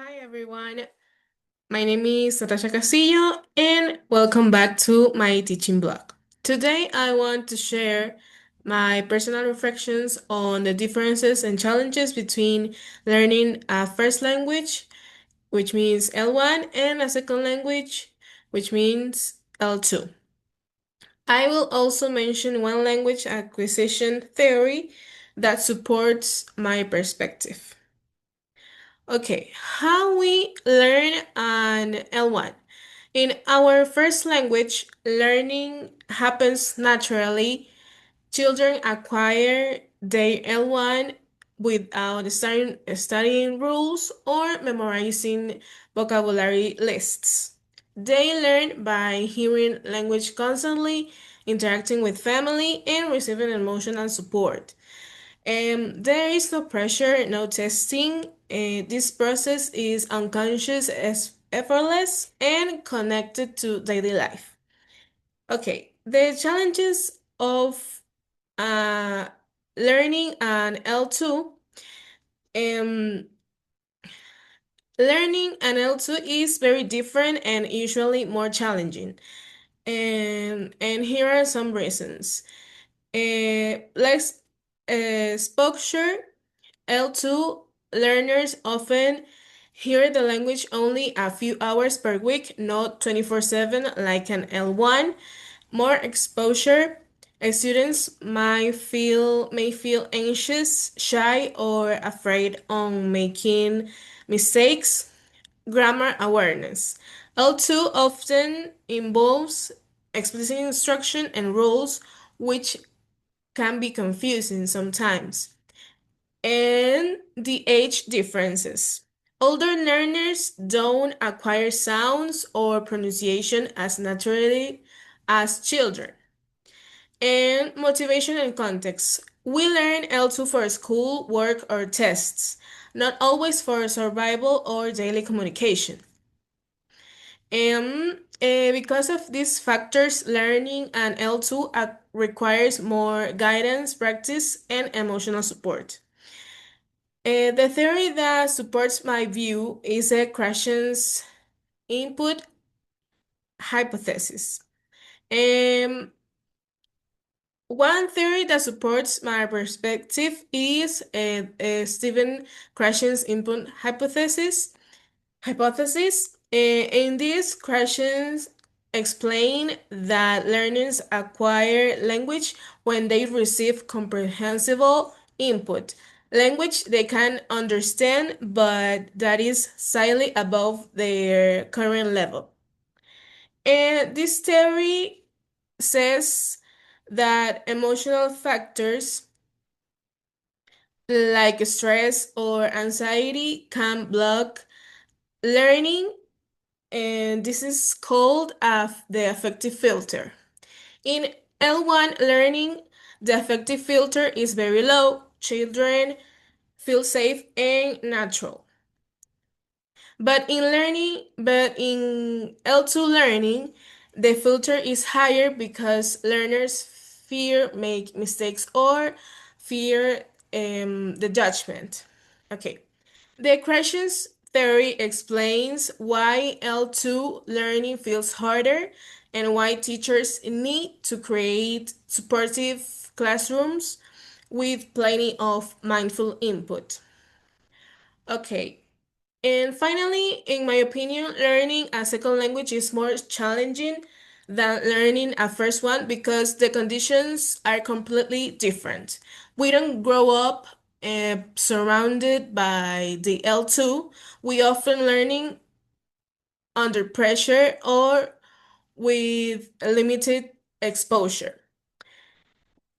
Hi everyone, my name is Natasha Castillo and welcome back to my teaching blog. Today I want to share my personal reflections on the differences and challenges between learning a first language, which means L1, and a second language, which means L2. I will also mention one language acquisition theory that supports my perspective. Okay, how we learn an L1. In our first language, learning happens naturally. Children acquire their L1 without studying rules or memorizing vocabulary lists. They learn by hearing language constantly, interacting with family, and receiving emotional support. There is no pressure, no testing. This process is unconscious, as effortless, and connected to daily life. Okay, the challenges of uh, learning an L2. Um, Learning an L2 is very different and usually more challenging. And here are some reasons. Less exposure. L2 learners often hear the language only a few hours per week, not 24/7 like an L1. More exposure. Students may feel anxious, shy, or afraid on making mistakes. Grammar awareness. L2 often involves explicit instruction and rules, which can be confusing sometimes. And the age differences. Older learners don't acquire sounds or pronunciation as naturally as children. And motivation and context. We learn L2 for school, work, or tests, not always for survival or daily communication. And because of these factors, learning an L2 requires more guidance, practice, and emotional support. The theory that supports my view is a Krashen's input hypothesis. Um, One theory that supports my perspective is Stephen Krashen's input hypothesis. In this, Krashen explain that learners acquire language when they receive comprehensible input, language they can understand, but that is slightly above their current level. And this theory says that emotional factors like stress or anxiety can block learning, and this is called the affective filter. In L1 learning, the affective filter is very low. Children feel safe and natural. But in L2 learning, the filter is higher because learners fear make mistakes or fear the judgment. Okay. The questions theory explains why L2 learning feels harder and why teachers need to create supportive classrooms with plenty of mindful input. Okay. And finally, in my opinion, learning a second language is more challenging than learning a first one because the conditions are completely different. We don't grow up surrounded by the L2. We often learning under pressure or with limited exposure.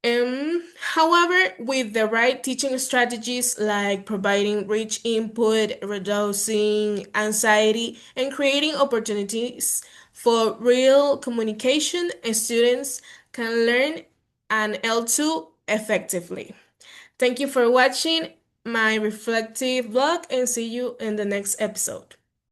However, with the right teaching strategies like providing rich input, reducing anxiety, and creating opportunities for real communication, students can learn an L2 effectively. Thank you for watching my reflective blog and see you in the next episode.